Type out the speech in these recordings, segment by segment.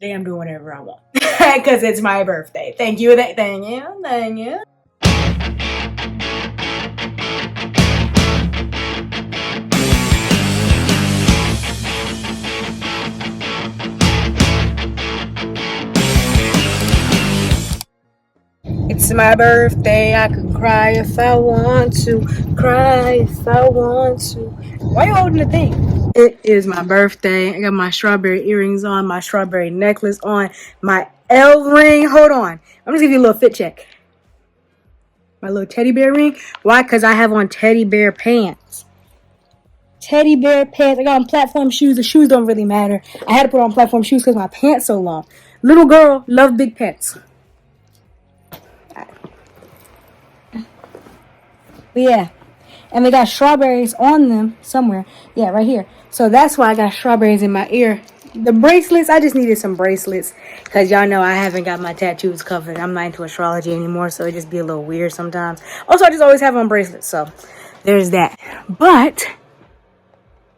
Then I'm doing whatever I want because it's my birthday. Thank you. Thank you. It's my birthday. I can cry if I want to. Cry if I want to. Why are you holding the thing? It is my birthday. I got my strawberry earrings on, my strawberry necklace on, my L ring. Hold on. I'm just gonna give you a little fit check. My little teddy bear ring. Why? Because I have on teddy bear pants. Teddy bear pants. I got on platform shoes. The shoes don't really matter. I had to put on platform shoes because my pants so long. Little girl, love big pants. But yeah, and they got strawberries on them somewhere. Yeah, right here. So that's why I got strawberries in my ear. The bracelets, I just needed some bracelets because y'all know I haven't got my tattoos covered. I'm not into astrology anymore, so it just be a little weird sometimes. Also, I just always have on bracelets, so there's that. But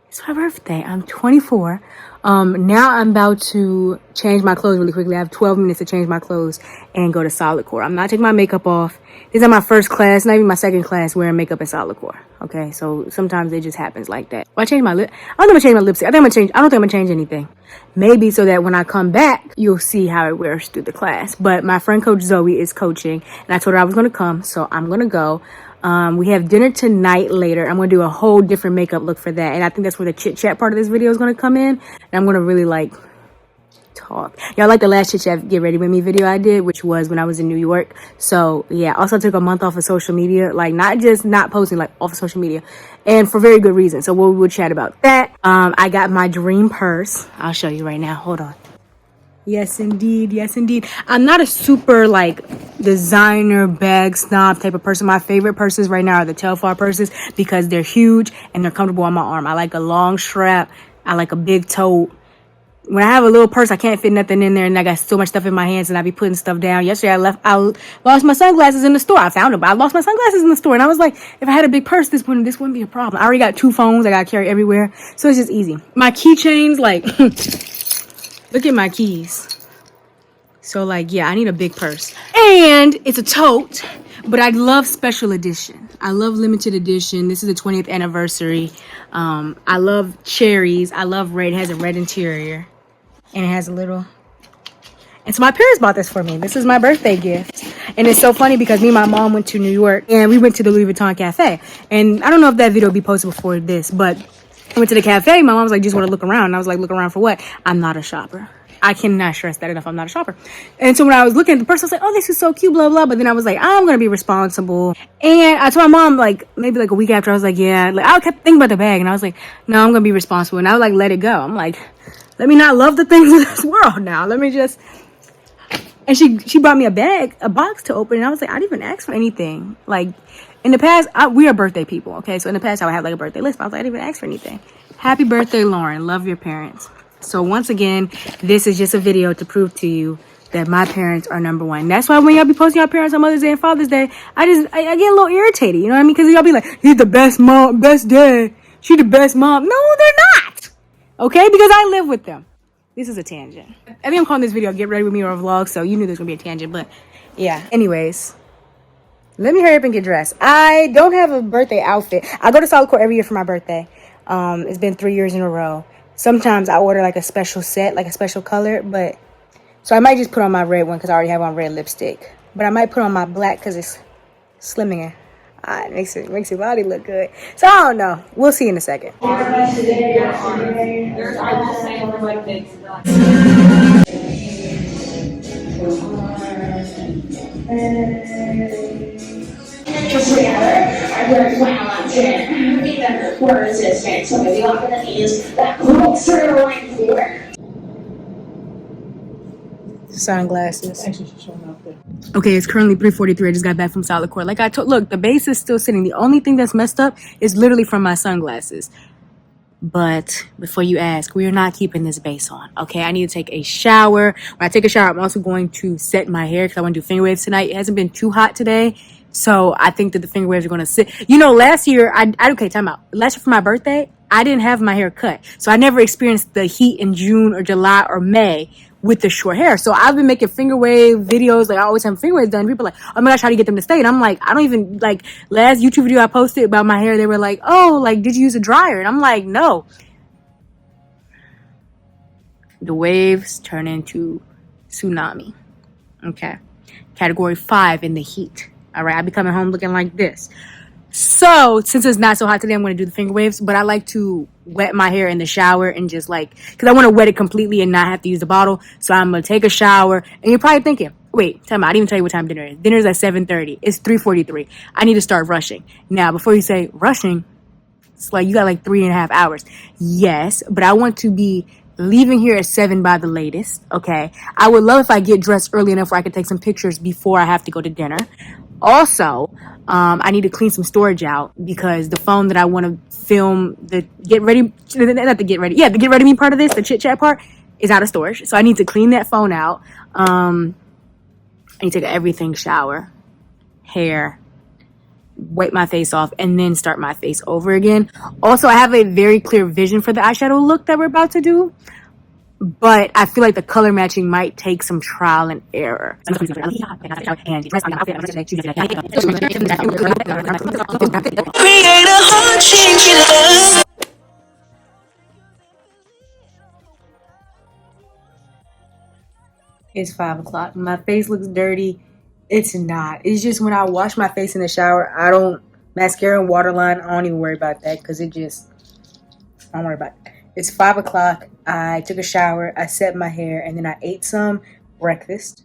it's my birthday. I'm 24. Now I'm about to change my clothes really quickly. I have 12 minutes to change my clothes and go to solid core. I'm not taking my makeup off. This is my first class, not even my second class, wearing makeup in solid core. Okay, so sometimes it just happens like that. Well, I changed my lip. I don't think I'm gonna change my lipstick. I don't think I'm gonna change anything. Maybe so that when I come back, you'll see how it wears through the class. But my friend Coach Zoe is coaching, and I told her I was gonna come, so I'm gonna go. We have dinner tonight later. I'm going to do a whole different makeup look for that. And I think that's where the chit chat part of this video is going to come in. And I'm going to really like talk. Y'all like the last chit chat get ready with me video I did, which was when I was in New York. So yeah, also took a month off of social media, like not just not posting, like off of social media, and for very good reason. So we'll chat about that. I got my dream purse. I'll show you right now. Hold on. Yes, indeed. Yes, indeed. I'm not a super, like, designer bag snob type of person. My favorite purses right now are the Telfar purses because they're huge and they're comfortable on my arm. I like a long strap. I like a big tote. When I have a little purse, I can't fit nothing in there and I got so much stuff in my hands and I be putting stuff down. Yesterday, I lost my sunglasses in the store. I found them, but I lost my sunglasses in the store. And I was like, if I had a big purse, this wouldn't be a problem. I already got 2 phones I got to carry everywhere. So it's just easy. My keychains, like... Look at my keys. So, like, yeah, I need a big purse. And it's a tote, but I love special edition. I love limited edition. This is the 20th anniversary. I love cherries. I love red. It has a red interior. And it has a little... And so my parents bought this for me. This is my birthday gift. And it's so funny because me and my mom went to New York and we went to the Louis Vuitton Cafe. And I don't know if that video will be posted before this, but... I went to the cafe. My mom was like, just want to look around. And I was like, look around for what? I'm not a shopper. I cannot stress that enough. I'm not a shopper. And so when I was looking at the purse, I was like, oh, this is so cute, blah, blah. But then I was like, I'm going to be responsible. And I told my mom, like, maybe like a week after, I was like, yeah. Like, I kept thinking about the bag. And I was like, no, I'm going to be responsible. And I would like, let it go. I'm like, let me not love the things of this world now. Let me just... And she brought me a box to open. And I was like, I didn't even ask for anything. Like... In the past, we are birthday people, okay? So in the past, I would have like a birthday list, but I was like, I didn't even ask for anything. Happy birthday, Lauren. Love your parents. So once again, this is just a video to prove to you that my parents are number one. That's why when y'all be posting your parents on Mother's Day and Father's Day, I get a little irritated, you know what I mean? Because y'all be like, he's the best mom, best dad. She the best mom. No, they're not. Okay? Because I live with them. This is a tangent. I think I'm calling this video Get Ready With Me or a vlog, so you knew there's going to be a tangent, but yeah. Anyways. Let me hurry up and get dressed. I don't have a birthday outfit. I go to solid core every year for my birthday. It's been 3 years in a row. Sometimes I order like a special set, like a special color, but so I might just put on my red one because I already have on red lipstick. But I might put on my black because it's slimming. It makes your body look good. So I don't know. We'll see in a second. I work well on it. Even more resistant. So maybe I'm gonna use that closer line here. Sunglasses. Okay, it's currently 3:43. I just got back from solid core. Like I told, look, the base is still sitting. The only thing that's messed up is literally from my sunglasses. But before you ask, we are not keeping this base on. Okay, I need to take a shower. When I take a shower, I'm also going to set my hair because I want to do finger waves tonight. It hasn't been too hot today, so I think that the finger waves are going to sit. You know, last year, okay, time out. Last year for my birthday, I didn't have my hair cut, so I never experienced the heat in June or July or May with the short hair. So I've been making finger wave videos. Like I always have finger waves done. People are like, oh my gosh, how do you get them to stay? And I'm like, I don't even, like, last YouTube video I posted about my hair, they were like, oh, like, did you use a dryer? And I'm like, no. The waves turn into tsunami. Okay. Category 5 in the heat. All right. I'll be coming home looking like this. So since it's not so hot today, I'm going to do the finger waves, but I like to wet my hair in the shower and just like, because I want to wet it completely and not have to use the bottle. So I'm going to take a shower. And you're probably thinking, wait, time out, I didn't even tell you what time dinner is. Dinner's at 7:30. It's 3:43. I need to start rushing. Now, before you say rushing, it's like you got like 3.5 hours. Yes, but I want to be leaving here at 7 by the latest. Okay. I would love if I get dressed early enough where I could take some pictures before I have to go to dinner. Also, I need to clean some storage out because the phone that I want to film the get ready, not the get ready, yeah, the get ready me part of this, the chit chat part, is out of storage. So I need to clean that phone out. I need to take everything shower, hair, wipe my face off, and then start my face over again. Also, I have a very clear vision for the eyeshadow look that we're about to do, but I feel like the color matching might take some trial and error. Create a heart shaking. It's 5 o'clock. My face looks dirty. It's not. It's just when I wash my face in the shower, I don't, mascara and waterline, I don't even worry about that because I don't worry about it. It's 5 o'clock. I took a shower, I set my hair, and then I ate some breakfast,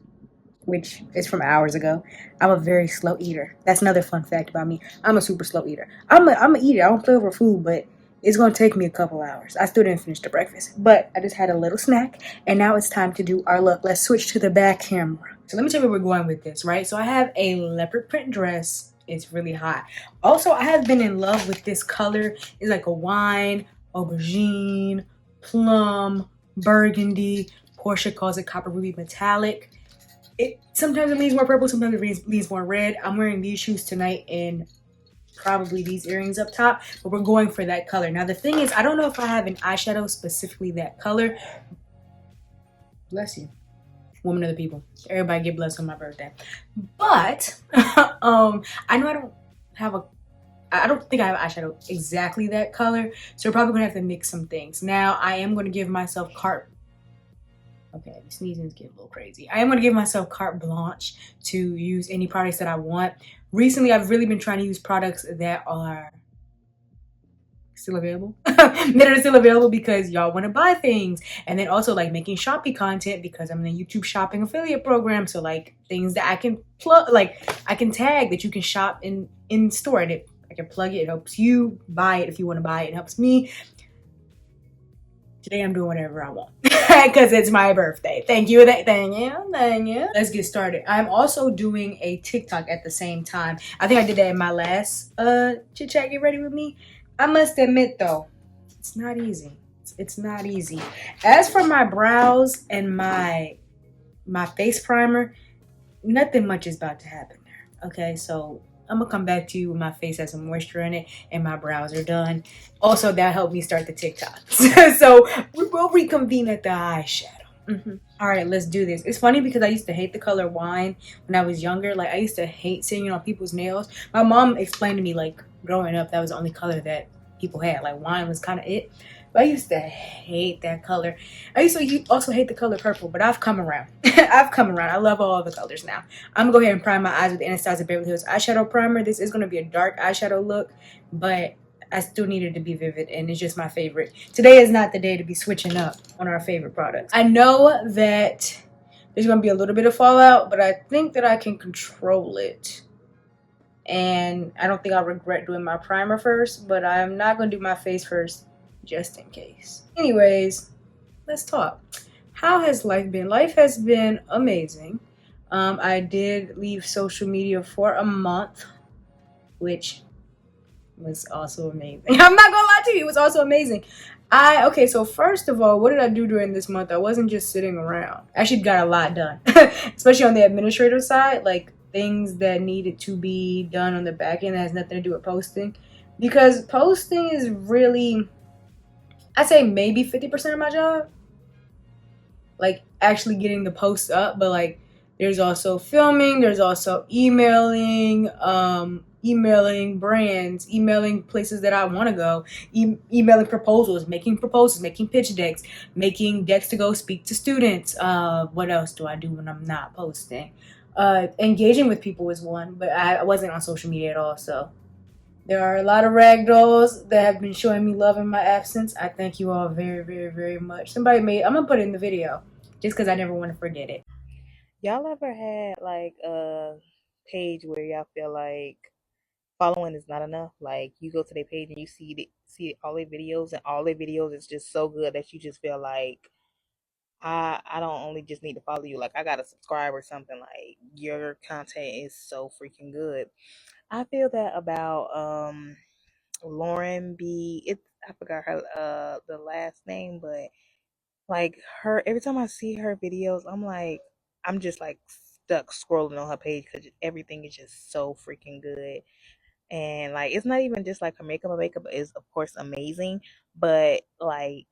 which is from hours ago. I'm a very slow eater. That's another fun fact about me. I'm a super slow eater. I'm a eater. I don't play over food, but it's going to take me a couple hours. I still didn't finish the breakfast, but I just had a little snack, and now it's time to do our look. Let's switch to the back camera. So let me tell you where we're going with this, right? So I have a leopard print dress. It's really hot. Also, I have been in love with this color. It's like a wine, aubergine, plum, burgundy. Portia calls it copper ruby metallic. Sometimes it leaves more purple, sometimes it leaves more red. I'm wearing these shoes tonight and probably these earrings up top, but we're going for that color. Now the thing is, I don't know if I have an eyeshadow specifically that color. Bless you, woman of the people. Everybody get blessed on my birthday. But I know I don't think I have eyeshadow exactly that color, so we're probably gonna have to mix some things. Now I am gonna give myself okay, the sneezing's getting a little crazy. I am going to give myself carte blanche to use any products that I want. Recently, I've really been trying to use products that are still available. That are still available because y'all want to buy things. And then also like making Shopee content because I'm in a YouTube shopping affiliate program. So like things that I can plug, like I can tag that you can shop in store. And I can plug it. It helps you buy it if you want to buy it. It helps me. Today I'm doing whatever I want because it's my birthday. Thank you. Thank you. Let's get started. I'm also doing a TikTok at the same time. I think I did that in my last chit chat get ready with me. I must admit though, it's not easy. It's not easy. As for my brows and my face primer, nothing much is about to happen there. Okay, so I'm gonna come back to you when my face has some moisture in it and my brows are done. Also, that helped me start the TikTok. So we will reconvene at the eyeshadow. All right, let's do this. It's funny because I used to hate the color wine when I was younger. Like I used to hate seeing it on people's nails. My mom explained to me like growing up that was the only color that people had. Like wine was kind of it. But I used to hate that color. I used to also hate the color purple, but I've come around. I've come around. I love all the colors now. I'm going to go ahead and prime my eyes with the Anastasia Beverly Hills eyeshadow primer. This is going to be a dark eyeshadow look, but I still need it to be vivid, and it's just my favorite. Today is not the day to be switching up on our favorite products. I know that there's going to be a little bit of fallout, but I think that I can control it. And I don't think I'll regret doing my primer first, but I'm not going to do my face first just in case. Anyways, let's talk. How has life been? Life has been amazing. I did leave social media for a month, which was also amazing. I'm not gonna lie to you, it was also amazing. Okay, so first of all, what did I do during this month? I wasn't just sitting around. I actually got a lot done, especially on the administrative side, like things that needed to be done on the back end that has nothing to do with posting. Because posting is really, I'd say maybe 50% of my job. Like actually getting the posts up, but like there's also filming, there's also emailing, emailing brands, emailing places that I want to go, emailing proposals, making pitch decks, making decks to go speak to students. What else do I do when I'm not posting? Engaging with people is one, but I wasn't on social media at all, so there are a lot of ragdolls that have been showing me love in my absence. I thank you all very, very, very much. I'm gonna put it in the video just because I never want to forget it. Y'all ever had like a page where y'all feel like following is not enough? Like you go to their page and you see all their videos, and all their videos is just so good that you just feel like I don't only just need to follow you, like I gotta subscribe or something. Like your content is so freaking good. I feel that about Lauren B. I forgot her the last name, but like her, every time I see her videos, I'm just like stuck scrolling on her page because everything is just so freaking good. And like it's not even just like her makeup. Her makeup is of course amazing, but like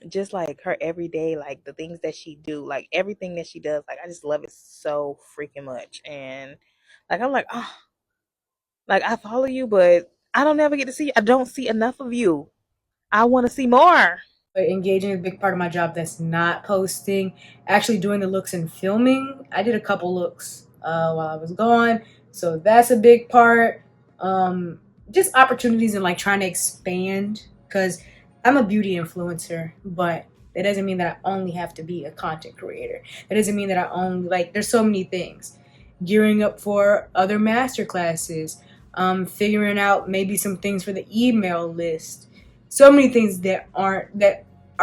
just like her everyday, like the things that she do, like everything that she does, like I just love it so freaking much. And like I'm like, oh, like I follow you, but I don't ever get to see. I don't see enough of you. I want to see more. But engaging is a big part of my job that's not posting. Actually doing the looks and filming. I did a couple looks while I was gone, so that's a big part. Just opportunities and like trying to expand, because I'm a beauty influencer, but that doesn't mean that I only have to be a content creator. That doesn't mean that I only, like, there's so many things. Gearing up for other master classes, figuring out maybe some things for the email list. So many things that are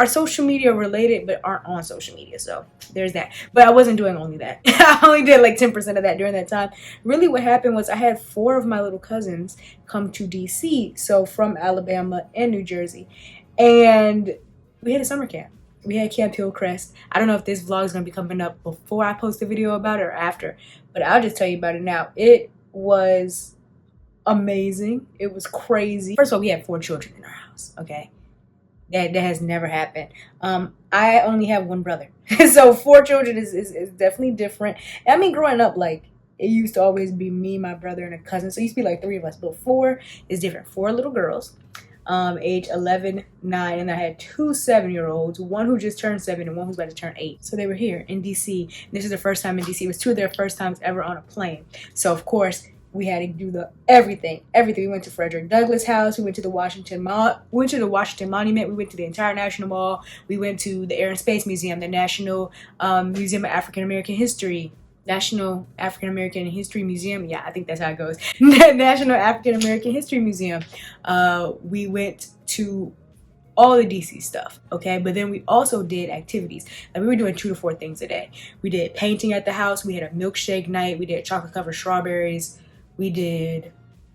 social media related but aren't on social media. So there's that. But I wasn't doing only that. I only did like 10% of that during that time. Really what happened was I had 4 of my little cousins come to DC, so from Alabama and New Jersey. And we had a summer camp. We had Camp Hillcrest. I don't know if this vlog is going to be coming up before I post a video about it or after, but I'll just tell you about it now. It was amazing. It was crazy. First of all, we had 4 children in our house, okay? That has never happened. I only have 1 brother. So 4 children is definitely different. I mean, growing up, like, it used to always be me, my brother, and a cousin. So it used to be like 3 of us, but 4 is different. 4 little girls, age 11, 9, and I had 2 7-year-olds, one who just turned 7 and one who's about to turn 8. So they were here in DC. This is their first time in DC. It was 2 of their first times ever on a plane. So of course we had to do everything. We went to Frederick Douglass House. We went to the Washington Monument. We went to the entire National Mall. We went to the Air and Space Museum, the National Museum of African American History. National African American History Museum. Yeah, I think that's how it goes. National African American History Museum. We went to all the DC stuff, okay? But then we also did activities. Like we were doing 2 to 4 things a day. We did painting at the house. We had a milkshake night. We did chocolate covered strawberries. We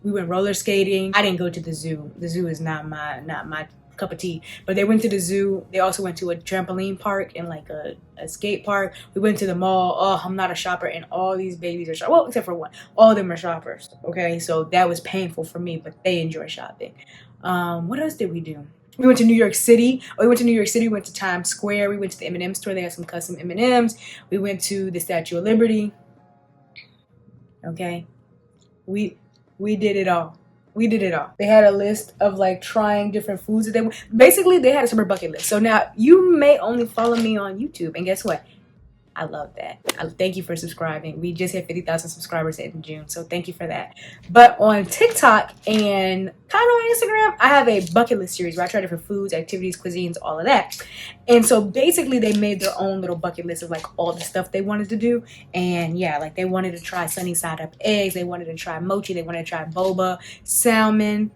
went roller skating. I didn't go to the zoo. The zoo is not my cup of tea. But they went to the zoo. They also went to a trampoline park and like a skate park. We went to the mall. Oh, I'm not a shopper, and all these babies are shoppers. Well, except for one. All of them are shoppers. Okay, so that was painful for me, but they enjoy shopping. What else did we do? We went to New York City. We went to Times Square. We went to the M&M store. They had some custom M&Ms. We went to the Statue of Liberty. Okay. We did it all. We did it all. They had a list of like trying different foods that they had a summer bucket list. So now you may only follow me on YouTube, and guess what? I love that. Thank you for subscribing. We just hit 50,000 subscribers in June, so thank you for that. But on TikTok and kind of on Instagram, I have a bucket list series where I try different foods, activities, cuisines, all of that. And so basically they made their own little bucket list of like all the stuff they wanted to do. And yeah, like they wanted to try sunny side up eggs, they wanted to try mochi, they wanted to try boba, salmon,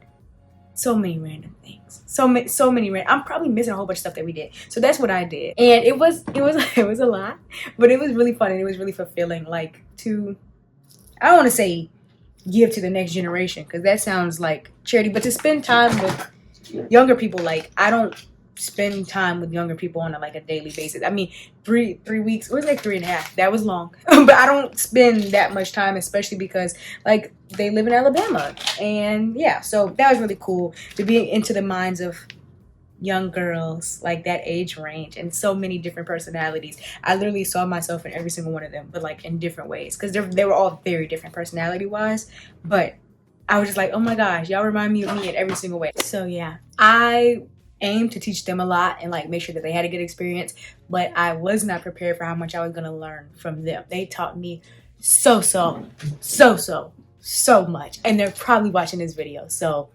so many random things. So many random. I'm probably missing a whole bunch of stuff that we did. So that's what I did. And it was a lot, but it was really fun and it was really fulfilling. Like I don't want to say give to the next generation because that sounds like charity, but to spend time with younger people. Like I don't spend time with younger people on a daily basis. I mean, 3 weeks, it was like 3.5. That was long. But I don't spend that much time, especially because like they live in Alabama. And yeah, so that was really cool to be into the minds of young girls, like that age range, and so many different personalities. I literally saw myself in every single one of them, but like in different ways, because they were all very different personality wise. But I was just like, oh my gosh, y'all remind me of me in every single way. So yeah, I aim to teach them a lot and like make sure that they had a good experience, but I was not prepared for how much I was going to learn from them. They taught me so much, and they're probably watching this video. So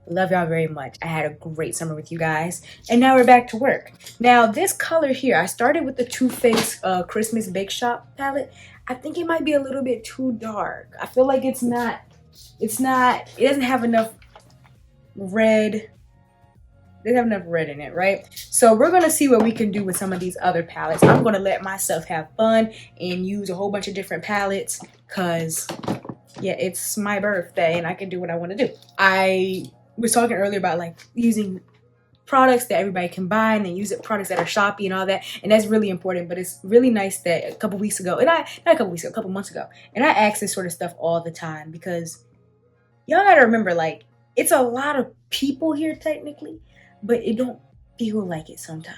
love y'all very much. I had a great summer with you guys, and now we're back to work. Now this color here, I started with the Too Faced Christmas Bake Shop palette. I think it might be a little bit too dark. I feel like it doesn't have enough red. They have enough red in it, right? So we're gonna see what we can do with some of these other palettes. I'm gonna let myself have fun and use a whole bunch of different palettes, because yeah, it's my birthday and I can do what I want to do. I was talking earlier about like using products that everybody can buy, and then use it products that are shoppy and all that, and that's really important. But it's really nice that a couple months ago, and I ask this sort of stuff all the time, because y'all gotta remember, like, it's a lot of people here technically, but it don't feel like it sometimes.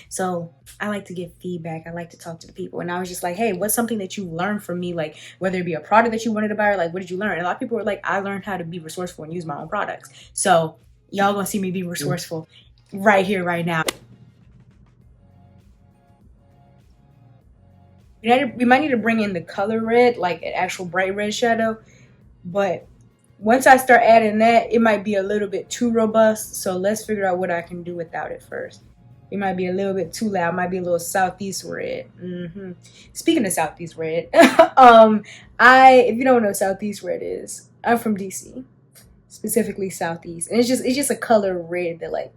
So I like to give feedback. I like to talk to the people. And I was just like, hey, what's something that you learned from me? Like, whether it be a product that you wanted to buy, or like, what did you learn? And a lot of people were like, I learned how to be resourceful and use my own products. So y'all gonna see me be resourceful right here, right now. We might need to bring in the color red, like an actual bright red shadow. But once I start adding that, it might be a little bit too robust. So let's figure out what I can do without it first. It might be a little bit too loud. It might be a little Southeast red. Speaking of Southeast red, if you don't know what Southeast red is, I'm from DC, specifically Southeast, and it's just a color red that like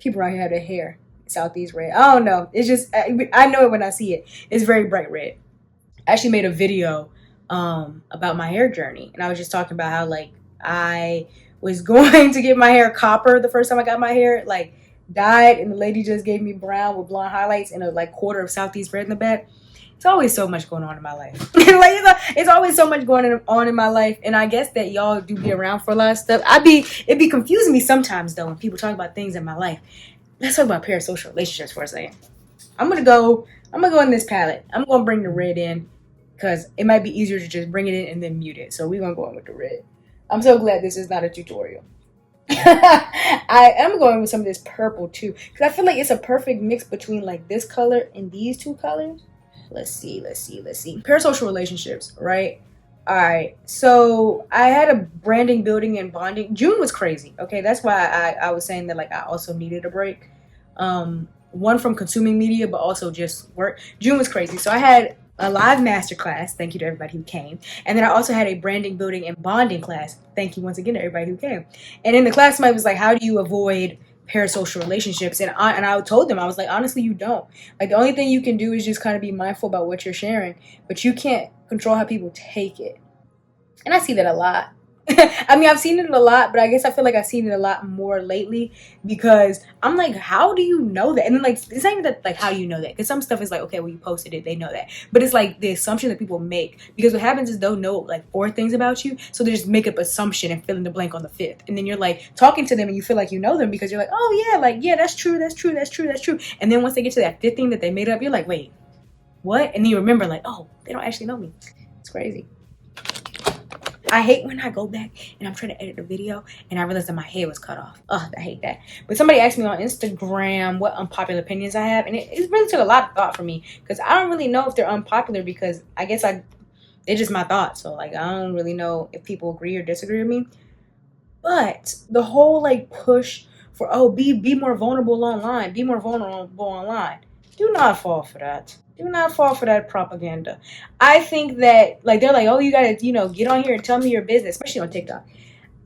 people around here have their hair Southeast red. I don't know. It's just I know it when I see it. It's very bright red. I actually made a video about my hair journey, and I was just talking about how like I was going to get my hair copper the first time I got my hair like dyed, and the lady just gave me brown with blonde highlights and a like quarter of Southeast red in the back. It's always so much going on in my life. Like it's always so much going on in my life, and I guess that y'all do be around for a lot of stuff. It'd be confusing me sometimes though when people talk about things in my life. Let's talk about parasocial relationships for a second. I'm gonna go in this palette. I'm gonna bring the red in, because it might be easier to just bring it in and then mute it. So we're gonna go in with the red. I'm so glad this is not a tutorial. I am going with some of this purple too, because I feel like it's a perfect mix between like this color and these two colors. Let's see. Parasocial relationships, right? All right. So I had a branding, building, and bonding. June was crazy. Okay, that's why I was saying that like I also needed a break. One from consuming media, but also just work. June was crazy. So I had a live masterclass. Thank you to everybody who came. And then I also had a branding, building, and bonding class. Thank you once again to everybody who came. And in the class, somebody was like, how do you avoid parasocial relationships? And I told them, I was like, honestly, you don't. Like, the only thing you can do is just kind of be mindful about what you're sharing, but you can't control how people take it. And I see that a lot. I mean, I've seen it a lot, but I guess I feel like I've seen it a lot more lately, because I'm like, how do you know that? And then like, it's not even that like, how do you know that? Because some stuff is like, okay, well, you posted it, they know that. But it's like the assumption that people make, because what happens is they'll know like 4 things about you, so they just make up assumption and fill in the blank on the 5th. And then you're like talking to them and you feel like you know them, because you're like, oh yeah, like yeah, that's true. And then once they get to that 5th thing that they made up, you're like, wait, what? And then you remember like, oh, they don't actually know me. It's crazy. I hate when I go back and I'm trying to edit a video and I realize that my head was cut off. Ugh, I hate that. But somebody asked me on Instagram what unpopular opinions I have, and it really took a lot of thought for me, because I don't really know if they're unpopular, because I guess they're just my thoughts. So like, I don't really know if people agree or disagree with me. But the whole like push for, oh, be more vulnerable online, be more vulnerable online. Do not fall for that. Do not fall for that propaganda. I think that, like, they're like, oh, you gotta, get on here and tell me your business, especially on TikTok.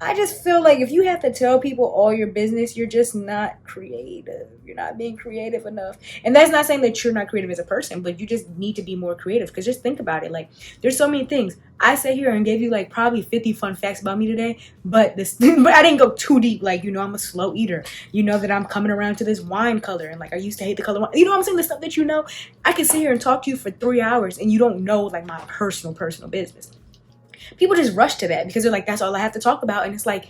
I just feel like if you have to tell people all your business, you're just not creative. You're not being creative enough. And that's not saying that you're not creative as a person, but you just need to be more creative. Because just think about it. Like, there's so many things. I sat here and gave you like probably 50 fun facts about me today, but but I didn't go too deep. Like, I'm a slow eater. You know that I'm coming around to this wine color, and like I used to hate the color wine. You know what I'm saying? The stuff that I can sit here and talk to you for 3 hours and you don't know like my personal business. People just rush to that because they're like, that's all I have to talk about. And it's like,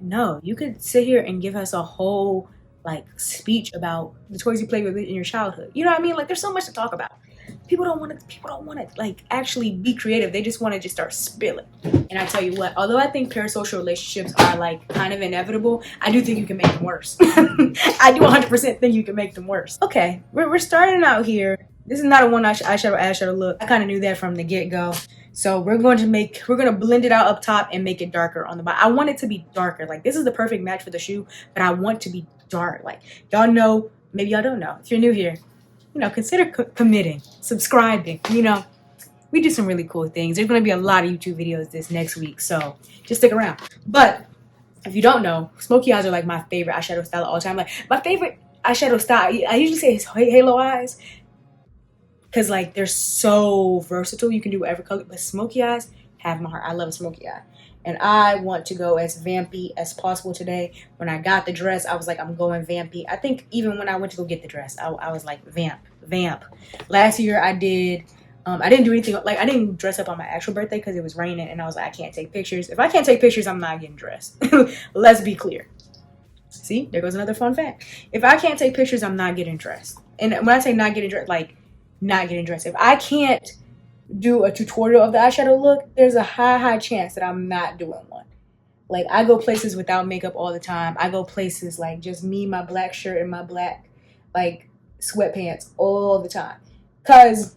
no, you could sit here and give us a whole like speech about the toys you played with in your childhood. You know what I mean? Like there's so much to talk about. People don't want to like actually be creative. They just want to just start spilling. And I tell you what, although I think parasocial relationships are like kind of inevitable, I do think you can make them worse. I do 100% think you can make them worse. Okay, we're starting out here. This is not a one eyeshadow look. I kind of knew that from the get-go. So we're going to blend it out up top and make it darker on the bottom. I want it to be darker. Like this is the perfect match for the shoe, but I want to be dark. Like y'all know, maybe y'all don't know. If you're new here, you know, consider committing, subscribing. You know, we do some really cool things. There's going to be a lot of YouTube videos this next week, so just stick around. But if you don't know, smoky eyes are like my favorite eyeshadow style of all time. Like my favorite eyeshadow style, I usually say is halo eyes, because like they're so versatile. You can do whatever color, but smoky eyes have my heart. I love a smoky eye. And I want to go as vampy as possible today. When I got the dress, I was like, I'm going vampy. I think even when I went to go get the dress, I was like, vamp. Last year I didn't do anything. Like I didn't dress up on my actual birthday because it was raining. And I was like, I can't take pictures. If I can't take pictures, I'm not getting dressed. Let's be clear. See, there goes another fun fact. If I can't take pictures, I'm not getting dressed. And when I say not getting dressed, like not getting dressed. If I can't do a tutorial of the eyeshadow look, there's a high chance that I'm not doing one. Like I go places without makeup all the time. I go places like just me, my black shirt and my black like sweatpants all the time. Cause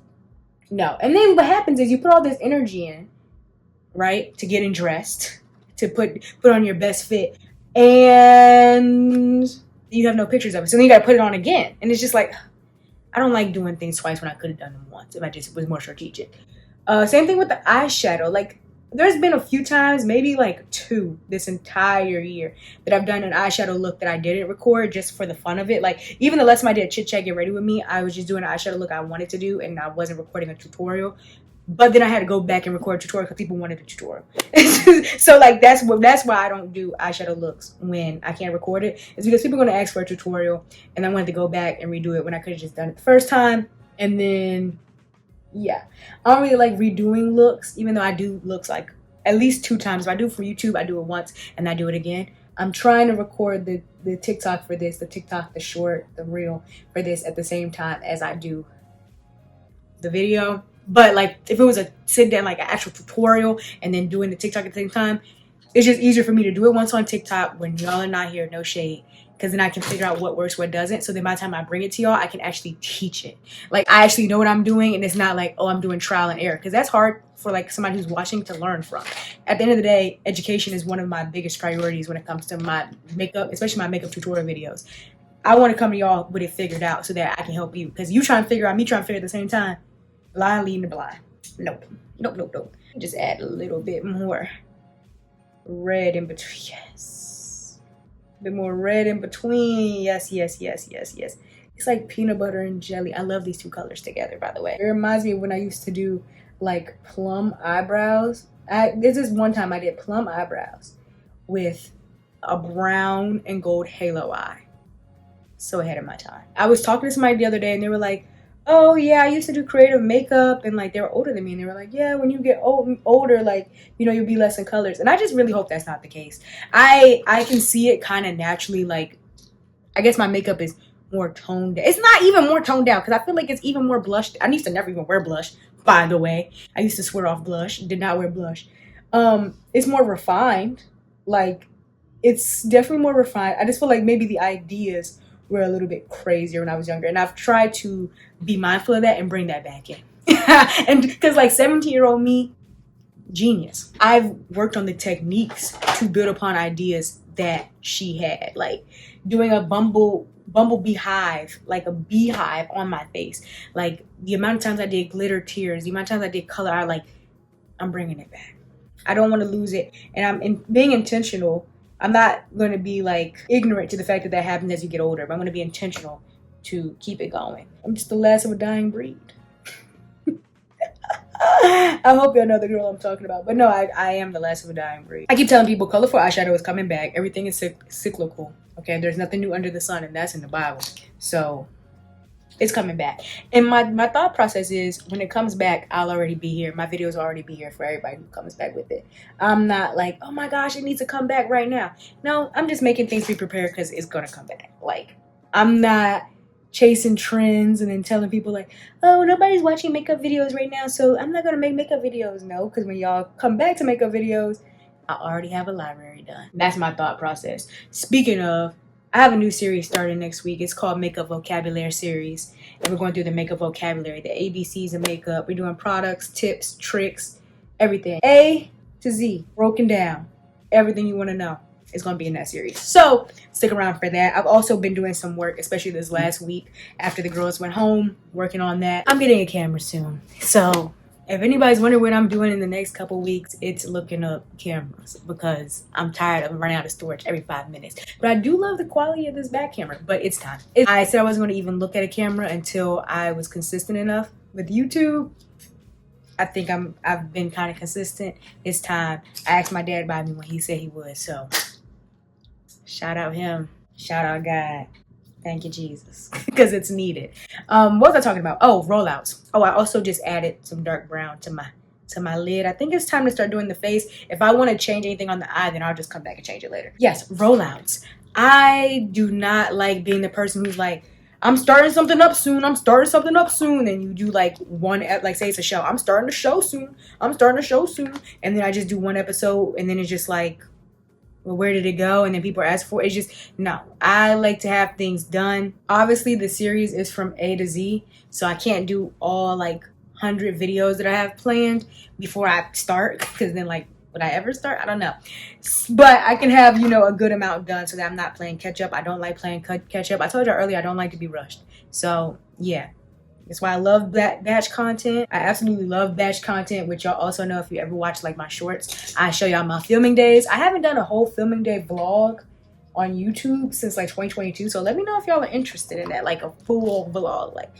no. And then what happens is you put all this energy in, right? To getting dressed, to put on your best fit, and you have no pictures of it. So then you gotta put it on again. And it's just like, I don't like doing things twice when I could have done them once if I just was more strategic. Same thing with the eyeshadow. Like there's been a few times, maybe like 2 this entire year, that I've done an eyeshadow look that I didn't record just for the fun of it. Like even the last time I did Chit Chat Get Ready With Me, I was just doing an eyeshadow look I wanted to do and I wasn't recording a tutorial. But then I had to go back and record a tutorial because people wanted a tutorial. So like that's why I don't do eyeshadow looks when I can't record it. It's because people are going to ask for a tutorial and I wanted to go back and redo it when I could have just done it the first time. And then, yeah. I don't really like redoing looks, even though I do looks like at least 2 times. If I do it for YouTube, I do it once and I do it again. I'm trying to record the TikTok for this, the short, the reel for this at the same time as I do the video. But like if it was a sit down like an actual tutorial and then doing the TikTok at the same time, it's just easier for me to do it once on TikTok when y'all are not here, no shade, because then I can figure out what works, what doesn't. So then by the time I bring it to y'all, I can actually teach it. Like I actually know what I'm doing and it's not like, oh, I'm doing trial and error, because that's hard for like somebody who's watching to learn from. At the end of the day, education is one of my biggest priorities when it comes to my makeup, especially my makeup tutorial videos. I want to come to y'all with it figured out so that I can help you, because you trying to figure out, me trying to figure at the same time. Blind leading the blind. Nope. Just add a little bit more red in between. Yes. A bit more red in between. Yes. It's like peanut butter and jelly. I love these 2 colors together, by the way. It reminds me of when I used to do like plum eyebrows. This is one time I did plum eyebrows with a brown and gold halo eye. So ahead of my time. I was talking to somebody the other day and they were like, oh yeah, I used to do creative makeup, and like they were older than me and they were like, yeah, when you get older, like, you know, you'll be less in colors. And I just really hope that's not the case. I can see it kind of naturally. Like I guess my makeup is more toned down. It's not even more toned down because I feel like it's even more blushed. I used to never even wear blush, by the way. I used to swear off blush, did not wear blush. It's more refined. Like it's definitely more refined. I just feel like maybe the ideas were a little bit crazier when I was younger, and I've tried to be mindful of that and bring that back in. And because like 17-year-old me, genius. I've worked on the techniques to build upon ideas that she had, like doing a bumblebee hive, like a beehive on my face. Like the amount of times I did glitter tears, the amount of times I did color, I'm bringing it back. I don't want to lose it, and I'm being intentional. I'm not going to be like ignorant to the fact that happens as you get older, but I'm going to be intentional to keep it going. I'm just the last of a dying breed. I hope y'all know the girl I'm talking about. But no, I am the last of a dying breed. I keep telling people colorful eyeshadow is coming back. Everything is cyclical. Okay, there's nothing new under the sun, and that's in the Bible. So It's coming back. And my thought process is when it comes back, I'll already be here. My videos will already be here for everybody who comes back with it. I'm not like, oh my gosh, it needs to come back right now. No, I'm just making things be prepared because it's going to come back. Like, I'm not chasing trends and then telling people like, oh, nobody's watching makeup videos right now, so I'm not going to make makeup videos. No, because when y'all come back to makeup videos, I already have a library done. That's my thought process. Speaking of, I have a new series starting next week. It's called Makeup Vocabulaire Series. And we're going through the makeup vocabulary, the ABCs of makeup. We're doing products, tips, tricks, everything. A to Z, broken down. Everything you want to know is going to be in that series. So stick around for that. I've also been doing some work, especially this last week after the girls went home, working on that. I'm getting a camera soon. So if anybody's wondering what I'm doing in the next couple weeks, it's looking up cameras because I'm tired of running out of storage every 5 minutes. But I do love the quality of this back camera, but it's time. I said I wasn't going to even look at a camera until I was consistent enough with YouTube. I think I've been kind of consistent. It's time. I asked my dad about me when he said he would, so shout out him. Shout out God. Thank you, Jesus, because it's needed. What was I talking about? Oh, rollouts. Oh, I also just added some dark brown to my lid. I think it's time to start doing the face. If I want to change anything on the eye, then I'll just come back and change it later. Yes, rollouts. I do not like being the person who's like, I'm starting something up soon. I'm starting something up soon. And you do like one, like say it's a show. I'm starting a show soon. I'm starting a show soon. And then I just do one episode and then it's just like, well, where did it go? And then people are asking for it. It's just, no. I like to have things done. Obviously, the series is from A to Z, so I can't do all like 100 videos that I have planned before I start, because then like, would I ever start? I don't know. But I can have, you know, a good amount done so that I'm not playing catch up. I don't like playing catch up. I told you earlier, I don't like to be rushed. So yeah. That's why I love that batch content. I absolutely love batch content, which y'all also know if you ever watch like my shorts. I show y'all my filming days. I haven't done a whole filming day vlog on YouTube since like 2022. So let me know if y'all are interested in that, like a full vlog. Like,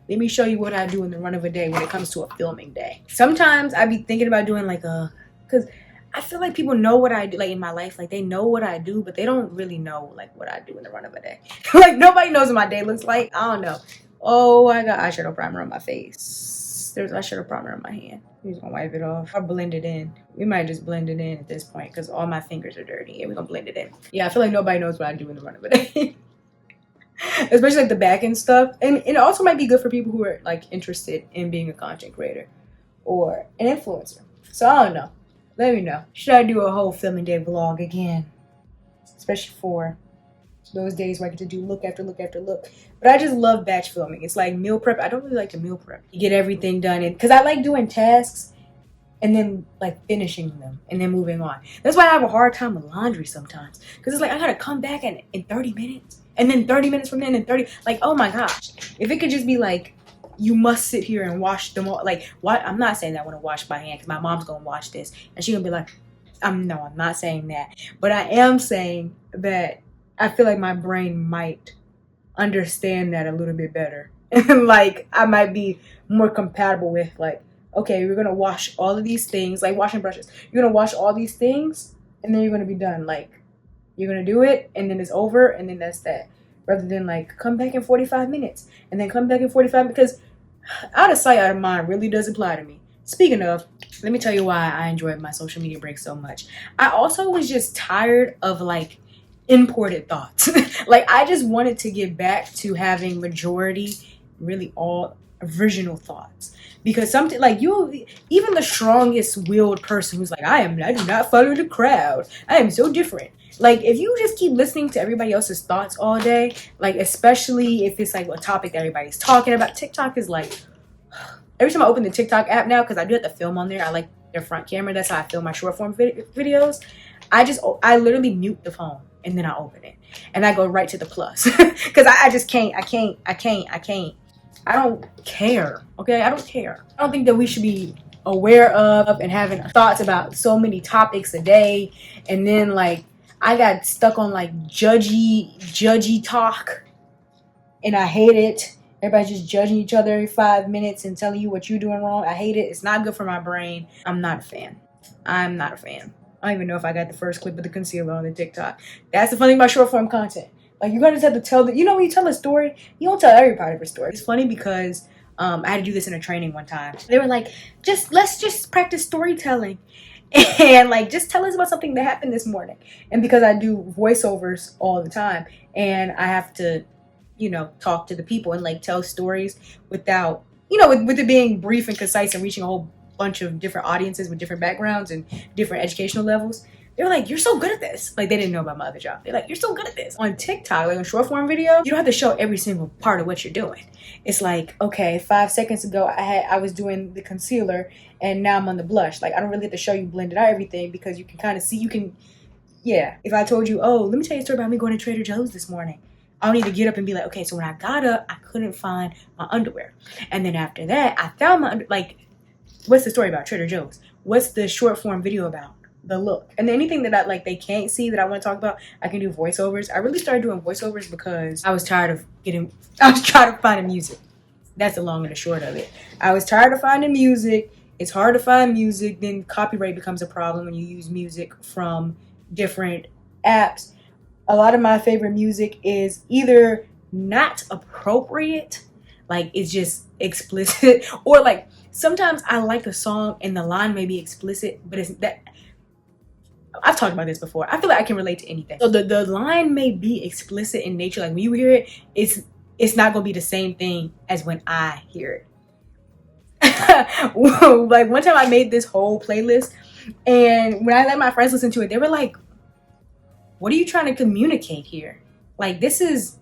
let me show you what I do in the run of a day when it comes to a filming day. Sometimes I be thinking about doing like because I feel like people know what I do, like in my life, like they know what I do, but they don't really know like what I do in the run of a day. Like nobody knows what my day looks like. I don't know. Oh, I got eyeshadow primer on my face. There's eyeshadow primer on my hand. I'm just gonna wipe it off. I'll blend it in. We might just blend it in at this point because all my fingers are dirty and we're gonna blend it in. Yeah, I feel like nobody knows what I do in the run of a day. Especially like the back end stuff. And it also might be good for people who are like interested in being a content creator or an influencer. So I don't know. Let me know. Should I do a whole filming day vlog again? Especially for those days where I get to do look after look after look. But I just love batch filming. It's like meal prep. I don't really like to meal prep. You get everything done, and because I like doing tasks and then like finishing them and then moving on. That's why I have a hard time with laundry sometimes, because it's like I gotta come back in 30 minutes and then 30 minutes from then and 30, like, oh my gosh. If it could just be like, you must sit here and wash them all. Like, what? I'm not saying that I want to wash by hand because my mom's gonna watch this and she's gonna be like, no, I'm not saying that. But I am saying that I feel like my brain might understand that a little bit better. And like, I might be more compatible with like, okay, we're going to wash all of these things, like washing brushes. You're going to wash all these things and then you're going to be done. Like, you're going to do it and then it's over and then that's that. Rather than like, come back in 45 minutes and then come back in 45, because out of sight, out of mind really does apply to me. Speaking of, let me tell you why I enjoyed my social media break so much. I also was just tired of like imported thoughts. Like, I just wanted to get back to having majority, really all original thoughts. Because something like even the strongest willed person who's like, I do not follow the crowd, I am so different. Like, if you just keep listening to everybody else's thoughts all day, like, especially if it's like a topic that everybody's talking about, TikTok is like, every time I open the TikTok app now, because I do have to film on there, I like their front camera, that's how I film my short form videos. I literally mute the phone and then I open it and I go right to the plus because I just can't. I don't care. Okay, I don't care. I don't think that we should be aware of and having thoughts about so many topics a day, and then like I got stuck on like judgy talk, and I hate it. Everybody's just judging each other every 5 minutes and telling you what you're doing wrong. I hate it. It's not good for my brain. I'm not a fan. I'm not a fan. I don't even know if I got the first clip of the concealer on the TikTok. That's the funny thing about short form content. Like, you gotta have to tell you know, when you tell a story, you don't tell every part of a story. It's funny because I had to do this in a training one time. They were like, let's just practice storytelling. And like, just tell us about something that happened this morning. And because I do voiceovers all the time, and I have to, you know, talk to the people and like tell stories without, you know, with it being brief and concise and reaching a whole bunch of different audiences with different backgrounds and different educational levels. They're like, you're so good at this. Like, they didn't know about my other job. They're like, you're so good at this. On TikTok, like on short form video, you don't have to show every single part of what you're doing. It's like, okay, 5 seconds ago, I was doing the concealer and now I'm on the blush. Like, I don't really have to show you blended out everything because you can kind of see, yeah. If I told you, oh, let me tell you a story about me going to Trader Joe's this morning. I don't need to get up and be like, okay, so when I got up, I couldn't find my underwear. And then after that, I found my like, what's the story about Trader Joe's? What's the short form video about? The look. And anything that they can't see that I want to talk about, I can do voiceovers. I really started doing voiceovers because I was tired of finding music. That's the long and the short of it. I was tired of finding music. It's hard to find music. Then copyright becomes a problem when you use music from different apps. A lot of my favorite music is either not appropriate, like it's just explicit, or like sometimes I like a song and the line may be explicit, but it's that. I've talked about this before. I feel like I can relate to anything. So the line may be explicit in nature. Like when you hear it, it's not gonna be the same thing as when I hear it. Like one time I made this whole playlist, and when I let my friends listen to it, they were like, what are you trying to communicate here? Like, this is,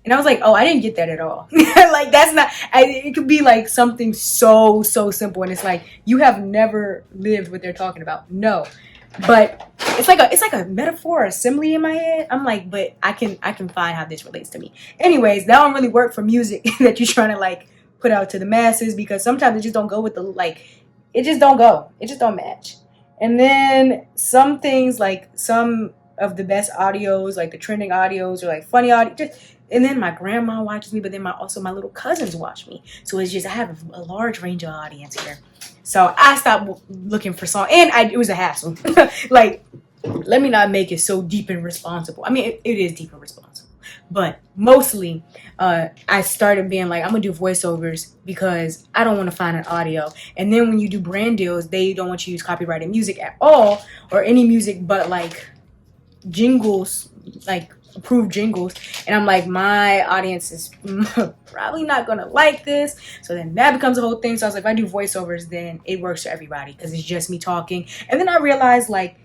and I was like, oh, I didn't get that at all. Like, that's not, it could be like something so simple, and it's like, you have never lived what they're talking about. No. But it's like a metaphor or simile in my head. I'm like, but I can find how this relates to me. Anyways, that don't really work for music that you're trying to like put out to the masses, because sometimes it just don't go with the, like, it just don't go. It just don't match. And then some things, like some of the best audios, like the trending audios or like funny audio, and then my grandma watches me, but then also my little cousins watch me. So it's just, I have a large range of audience here. So I stopped looking for songs, and it was a hassle. Like, let me not make it so deep and responsible. I mean, it is deep and responsible, but mostly I started being like, I'm gonna do voiceovers because I don't want to find an audio. And then when you do brand deals, they don't want you to use copyrighted music at all, or any music but like jingles, like approved jingles. And I'm like, my audience is probably not gonna like this. So then that becomes a whole thing. So I was like, if I do voiceovers, then it works for everybody because it's just me talking. And then I realized, like,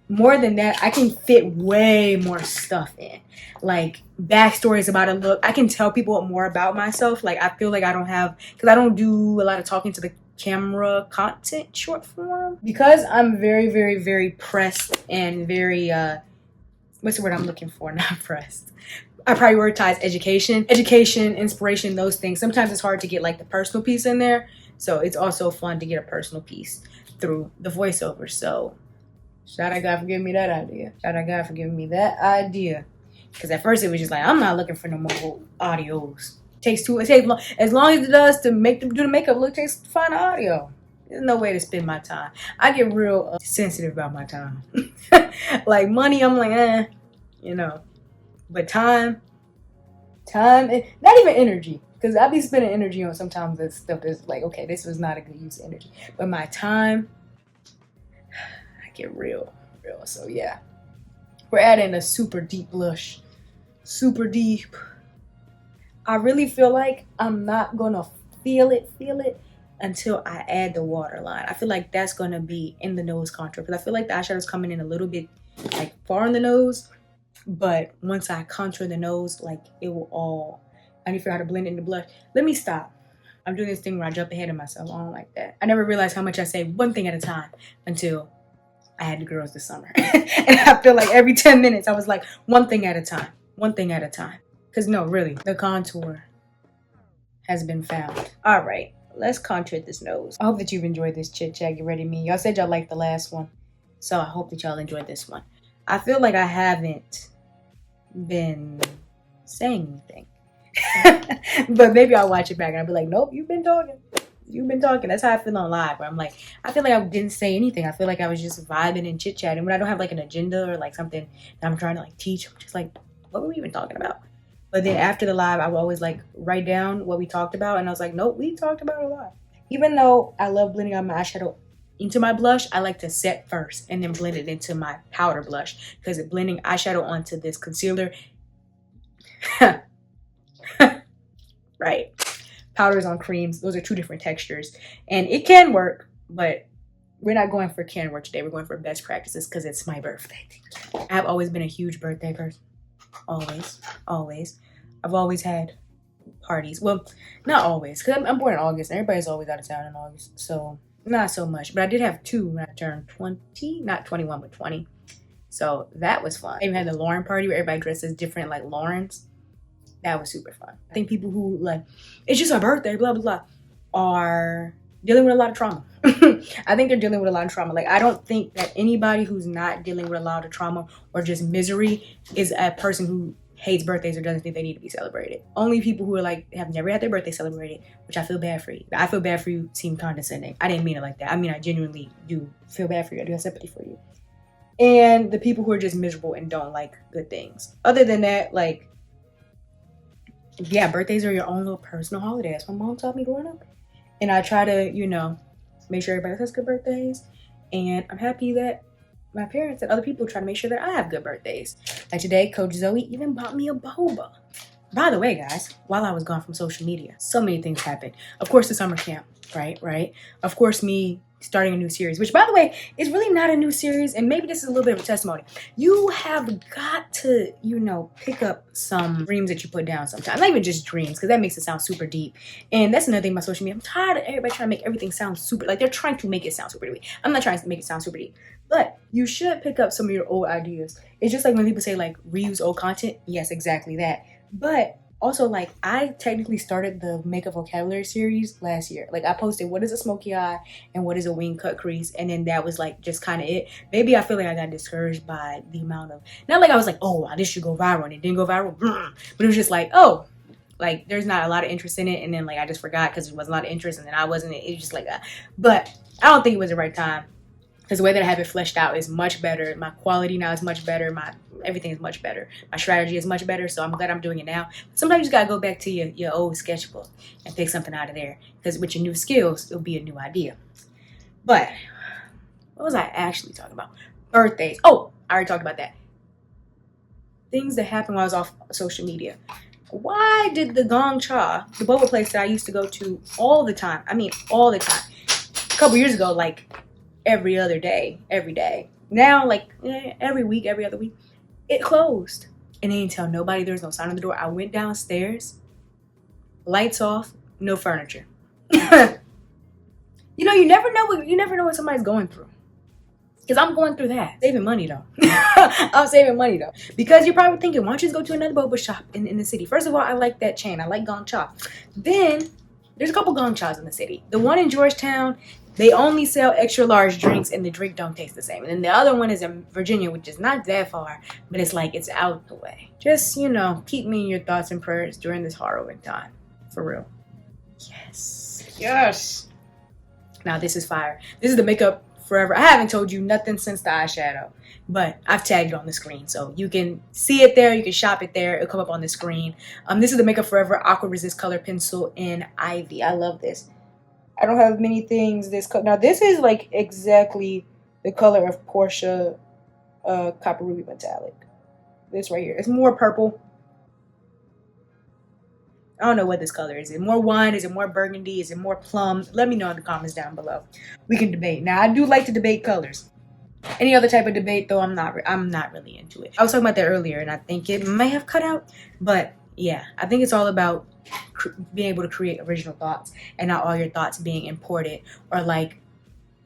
more than that, I can fit way more stuff in, like backstories about a look. I can tell people more about myself. Like, I feel like I don't have, because I don't do a lot of talking to the camera content short form, because I'm very pressed and very what's the word I'm looking for? Not pressed. I prioritize education, inspiration, those things. Sometimes it's hard to get like the personal piece in there. So it's also fun to get a personal piece through the voiceover. So shout out God for giving me that idea. Shout out God for giving me that idea. Because at first it was just like, I'm not looking for no more audios. It takes as long as it does to make them do the makeup look, it takes to find the audio. There's no way to spend my time. I get real sensitive about my time. Like money, I'm like, you know. But time, not even energy. Because I be spending energy on sometimes that stuff that's like, okay, this was not a good use of energy. But my time, I get real. So yeah. We're adding a super deep blush. Super deep. I really feel like I'm not going to feel it until I add the waterline. I feel like that's going to be in the nose contour, because I feel like the eyeshadow's coming in a little bit like far in the nose. But once I contour the nose, like it will all, I need to figure out how to blend it in the blush. Let me stop. I'm doing this thing where I jump ahead of myself. I don't like that. I never realized how much I say one thing at a time until I had the girls this summer. And I feel like every 10 minutes I was like, one thing at a time. Because no, really, the contour has been found. All right, let's contour this nose. I hope that you've enjoyed this chit chat. Get ready to me. Y'all said y'all liked the last one, so I hope that y'all enjoyed this one. I feel like I haven't been saying anything. But maybe I'll watch it back and I'll be like, nope, you've been talking. That's how I feel on live, where I'm like, I feel like I didn't say anything. I feel like I was just vibing and chit-chatting when I don't have like an agenda or like something that I'm trying to like teach. I'm just like, what were we even talking about? But then after the live, I would always like write down what we talked about. And I was like, nope, we talked about it a lot. Even though I love blending out my eyeshadow into my blush, I like to set first and then blend it into my powder blush, because blending eyeshadow onto this concealer, right? Powders on creams, those are two different textures. And it can work, but we're not going for can work today. We're going for best practices because it's my birthday. I've always been a huge birthday person. Always. I've always had parties. Well, not always, because I'm born in August and everybody's always out of town in August. So not so much. But I did have 2 when I turned 20. Not 21, but 20. So that was fun. I even had the Lauren party where everybody dressed as different like Laurens. That was super fun. I think people who like, it's just our birthday, blah, blah, blah, are dealing with a lot of trauma. I think they're dealing with a lot of trauma. Like, I don't think that anybody who's not dealing with a lot of trauma or just misery is a person who hates birthdays or doesn't think they need to be celebrated. Only people who are like, have never had their birthday celebrated, which I feel bad for you. I feel bad for you seem condescending. I didn't mean it like that. I mean, I genuinely do feel bad for you. I do have sympathy for you. And the people who are just miserable and don't like good things. Other than that, like, yeah, birthdays are your own little personal holiday. That's what mom taught me growing up. And I try to, you know, make sure everybody has good birthdays. And I'm happy that my parents and other people try to make sure that I have good birthdays. Like today, Coach Zoe even bought me a boba. By the way, guys, while I was gone from social media, so many things happened. Of course, the summer camp, right? Of course, me starting a new series, which, by the way, is really not a new series. And maybe this is a little bit of a testimony. You have got to, you know, pick up some dreams that you put down sometimes. Not even just dreams, because that makes it sound super deep. And that's another thing about social media. I'm tired of everybody trying to make everything sound super, like they're trying to make it sound super deep. I'm not trying to make it sound super deep. But you should pick up some of your old ideas. It's just like when people say like reuse old content. Yes, exactly that. But also, like, I technically started the makeup vocabulary series last year. Like, I posted what is a smoky eye and what is a wing cut crease, and then that was like just kind of it. Maybe I feel like I got discouraged by the amount of, not like I was like, oh wow, this should go viral, and it didn't go viral, but it was just like, oh, like there's not a lot of interest in it, and then like I just forgot because there was a lot of interest, and then I wasn't. It was just like that. But I don't think it was the right time, because the way that I have it fleshed out is much better. My quality now is much better. My everything is much better. My strategy is much better. So I'm glad I'm doing it now. Sometimes you just gotta go back to your old sketchbook and pick something out of there. Because with your new skills, it'll be a new idea. But what was I actually talking about? Birthdays. Oh, I already talked about that. Things that happened while I was off social media. Why did the Gong Cha, the boba place that I used to go to all the time, I mean all the time, a couple years ago, like every other day, every day. Now, like every week, every other week, it closed. And they didn't tell nobody. There was no sign on the door. I went downstairs, lights off, no furniture. You know, you never know what somebody's going through. Because I'm going through that. Saving money though. I'm saving money though. Because you're probably thinking, why don't you just go to another boba shop in the city? First of all, I like that chain. I like Gong Cha. Then there's a couple Gong Chas in the city. The one in Georgetown, they only sell extra large drinks and the drink don't taste the same. And then the other one is in Virginia, which is not that far, but it's like it's out the way. Just, you know, keep me in your thoughts and prayers during this harrowing time. For real. Yes. Now this is fire. This is the makeup forever. I haven't told you nothing since the eyeshadow, but I've tagged it on the screen. So you can see it there. You can shop it there. It'll come up on the screen. This is the Makeup Forever Aqua Resist Color Pencil in Ivy. I love this. I don't have many things this color. Now this is like exactly the color of Portia Copper Ruby Metallic. This right here. It's more purple. I don't know what this color is. Is it more wine? Is it more burgundy? Is it more plum? Let me know in the comments down below. We can debate. Now I do like to debate colors. Any other type of debate though, I'm not really into it. I was talking about that earlier and I think it may have cut out, but yeah, I think it's all about being able to create original thoughts and not all your thoughts being imported, or like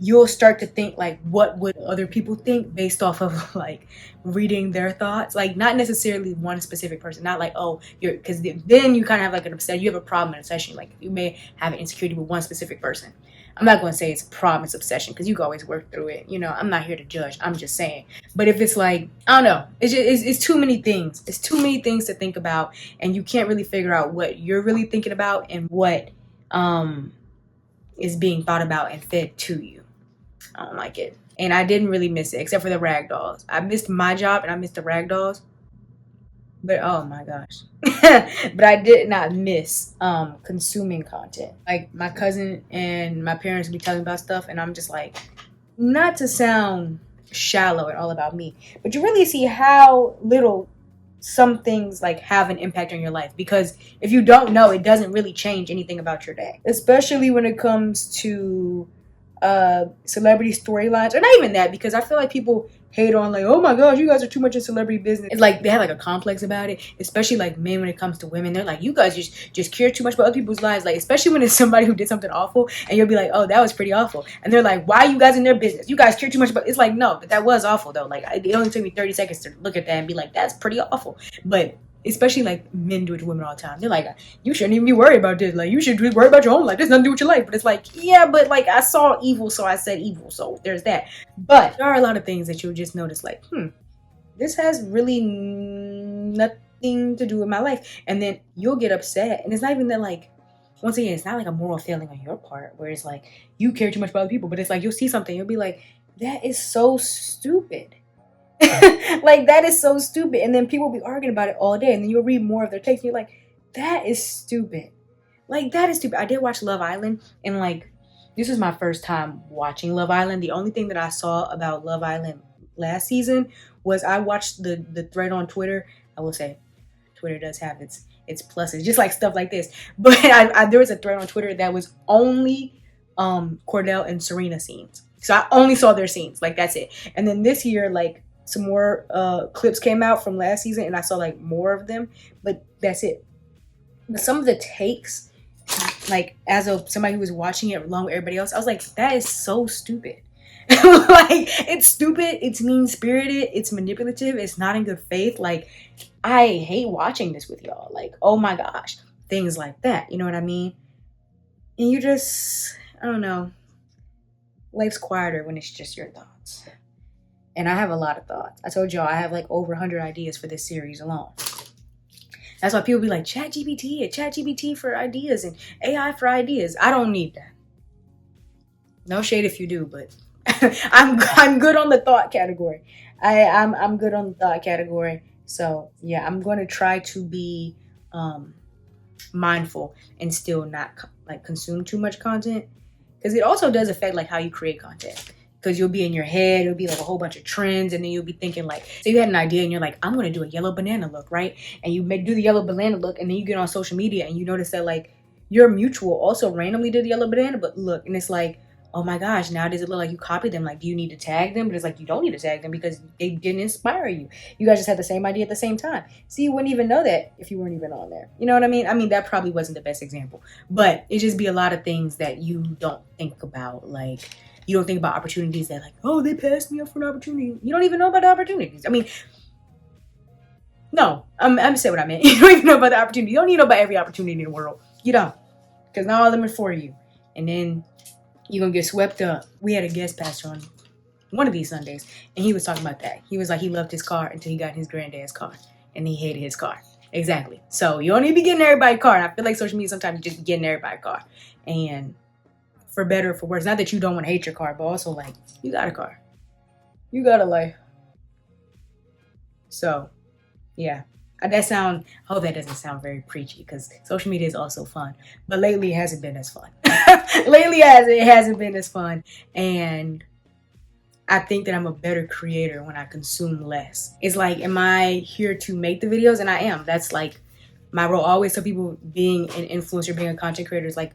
you'll start to think like what would other people think based off of like reading their thoughts, like not necessarily one specific person, not like, oh, you're, because then you kind of have like an obsession, you have a problem in obsession, like you may have an insecurity with one specific person. I'm not going to say it's a problem, it's obsession, because you can always work through it. You know, I'm not here to judge. I'm just saying. But if it's like, I don't know, it's too many things. It's too many things to think about, and you can't really figure out what you're really thinking about and what is being thought about and fed to you. I don't like it. And I didn't really miss it, except for the rag dolls. I missed my job and I missed the rag dolls. But oh my gosh. But I did not miss consuming content. Like my cousin and my parents would be telling me about stuff, and I'm just like, not to sound shallow and all about me, but you really see how little some things like have an impact on your life, because if you don't know, it doesn't really change anything about your day, especially when it comes to celebrity storylines, or not even that, because I feel like people hate on like, oh my gosh, you guys are too much in celebrity business. It's like they have like a complex about it, especially like men. When it comes to women, they're like, you guys just care too much about other people's lives, like especially when it's somebody who did something awful and you'll be like, oh, that was pretty awful, and they're like, why are you guys in their business, you guys care too much about. It's like, no, but that was awful though. Like it only took me 30 seconds to look at that and be like, that's pretty awful. But especially like men do it to women all the time. They're like, you shouldn't even be worried about this. Like you should worry about your own life. There's nothing to do with your life. But it's like, yeah, but like I saw evil, so I said evil. So there's that. But there are a lot of things that you'll just notice like, this has really nothing to do with my life. And then you'll get upset. And it's not even that like, once again, it's not like a moral failing on your part where it's like you care too much about other people. But it's like you'll see something, you'll be like, that is so stupid. Like that is so stupid, and then people will be arguing about it all day, and then you'll read more of their takes and you're like, that is stupid. Like that is stupid. I did watch Love Island, and like this was my first time watching Love Island. The only thing that I saw about Love Island last season was I watched the thread on Twitter. I will say Twitter does have its pluses, just like stuff like this, but there was a thread on Twitter that was only Cordell and Serena scenes, so I only saw their scenes, like that's it. And then this year, like some more clips came out from last season, and I saw like more of them, but that's it. But some of the takes, like as of somebody who was watching it along with everybody else, I was like, that is so stupid. Like it's stupid, it's mean-spirited, it's manipulative, it's not in good faith. Like I hate watching this with y'all. Like, oh my gosh, things like that, you know what I mean? And you just, I don't know, life's quieter when it's just your thoughts. And I have a lot of thoughts. I told y'all I have like over 100 ideas for this series alone. That's why people be like, ChatGPT for ideas and AI for ideas. I don't need that. No shade if you do, but I'm good on the thought category. I'm good on the thought category. So yeah, I'm going to try to be mindful and still not like consume too much content, because it also does affect like how you create content. Because you'll be in your head, it'll be like a whole bunch of trends, and then you'll be thinking like, so you had an idea and you're like, I'm gonna do a yellow banana look, right? And you do the yellow banana look, and then you get on social media and you notice that like your mutual also randomly did the yellow banana look, and it's like, oh my gosh, now does it look like you copied them? Like, do you need to tag them? But it's like, you don't need to tag them because they didn't inspire you. You guys just had the same idea at the same time. So you wouldn't even know that if you weren't even on there. You know what I mean? I mean, that probably wasn't the best example, but it just be a lot of things that you don't think about. Like, you don't think about opportunities that like, oh, they passed me up for an opportunity. You don't even know about the opportunities. I mean, no, I'm saying what I meant. You don't even know about the opportunity. You don't need to know about every opportunity in the world. You don't. Because not all of them are for you. And then you're going to get swept up. We had a guest pastor on one of these Sundays, and he was talking about that. He was like, he loved his car until he got his granddad's car, and he hated his car. Exactly. So you don't need to be getting everybody a car. And I feel like social media sometimes you just getting everybody a car. And for better or for worse, not that you don't want to hate your car, but also like, you got a car. You got a life. So, yeah. I hope that doesn't sound very preachy, because social media is also fun. But lately it hasn't been as fun. It hasn't been as fun. And I think that I'm a better creator when I consume less. It's like, am I here to make the videos? And I am. That's like my role. I always tell people being an influencer, being a content creator is like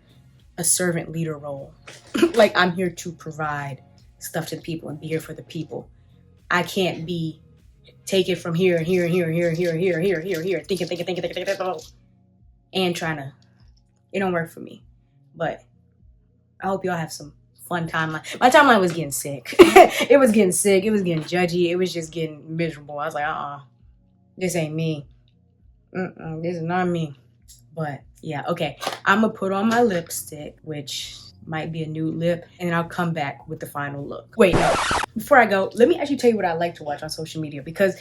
a servant leader role. Like, I'm here to provide stuff to the people and be here for the people. I can't be take it from here and here and here and here and here and here and here and here and here, thinking, and trying to, it don't work for me. But I hope y'all have some fun timeline. My timeline was getting sick. It was getting sick. It was getting judgy. It was just getting miserable. I was like, this ain't me. This is not me. But yeah, okay. I'm gonna put on my lipstick, which might be a nude lip, and then I'll come back with the final look. Wait, no. Before I go, let me actually tell you what I like to watch on social media, because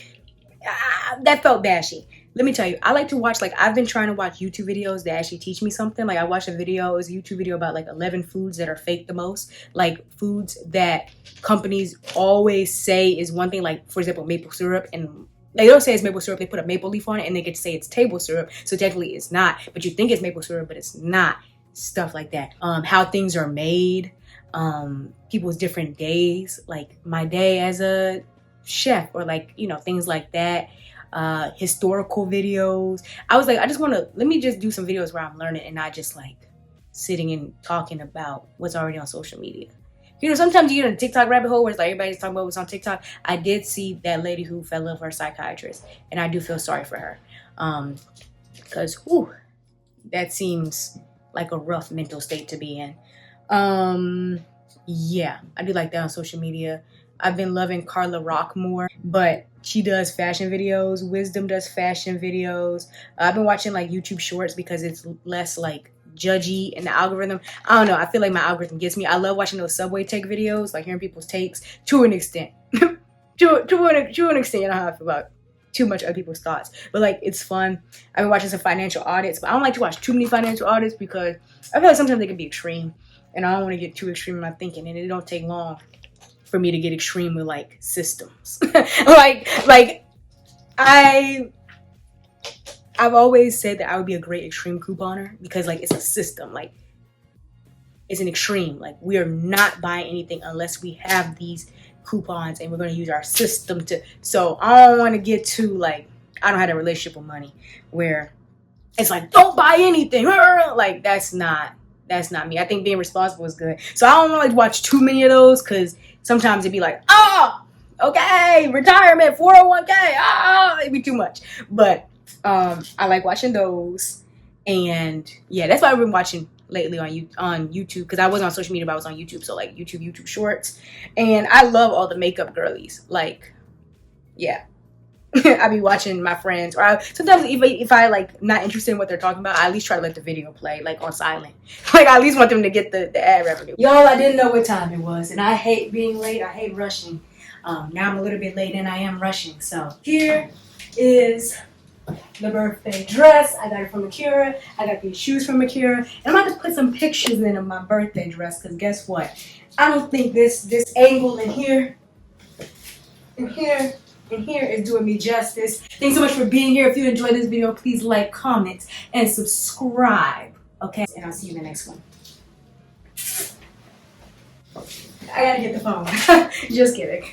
that felt bashy. Let me tell you, I like to watch, like, I've been trying to watch YouTube videos that actually teach me something. Like, I watched a video, it was a YouTube video about like 11 foods that are fake the most. Like, foods that companies always say is one thing, like, for example, maple syrup and They don't say it's maple syrup. They put a maple leaf on it and they get to say it's table syrup. So technically it's not. But you think it's maple syrup, but it's not. Stuff like that. How things are made. People's different days. Like my day as a chef or like, you know, things like that. Historical videos. I was like, I just want to, let me just do some videos where I'm learning and not just like sitting and talking about what's already on social media. You know, sometimes you get in a TikTok rabbit hole where it's like everybody's talking about what's on TikTok. I did see that lady who fell in love with her psychiatrist, and I do feel sorry for her. Because, that seems like a rough mental state to be in. Yeah, I do like that on social media. I've been loving Carla Rock more, but she does fashion videos. Wisdom does fashion videos. I've been watching like YouTube shorts because it's less like judgy in the algorithm. I don't know. I feel like my algorithm gets me. I love watching those Subway take videos, like hearing people's takes to an extent. to an extent, you know how I feel about too much other people's thoughts. But like, it's fun. I've been watching some financial audits, but I don't like to watch too many financial audits because I feel like sometimes they can be extreme. And I don't want to get too extreme in my thinking. And it don't take long for me to get extreme with like systems. I've always said that I would be a great extreme couponer because like it's a system, like it's an extreme. Like we are not buying anything unless we have these coupons and we're going to use our system to. So I don't want to get too like, I don't have a relationship with money where it's like, don't buy anything. Like that's not me. I think being responsible is good. So I don't want to like watch too many of those because sometimes it'd be like, okay, retirement, 401k, it'd be too much. But I like watching those, and yeah, that's why I've been watching lately on YouTube because I wasn't on social media, but I was on YouTube, so like YouTube Shorts, and I love all the makeup girlies. Like, yeah, I be watching my friends, or sometimes if I like not interested in what they're talking about, I at least try to let the video play like on silent. Like I at least want them to get the ad revenue. Y'all, I didn't know what time it was, and I hate being late. I hate rushing. Now I'm a little bit late, and I am rushing. So here is the birthday dress. I got it from Akira. I got these shoes from Akira. And I'm about to put some pictures in of my birthday dress because guess what? I don't think this angle in here is doing me justice. Thanks so much for being here. If you enjoyed this video, please like, comment, and subscribe. Okay? And I'll see you in the next one. I gotta get the phone. Just kidding.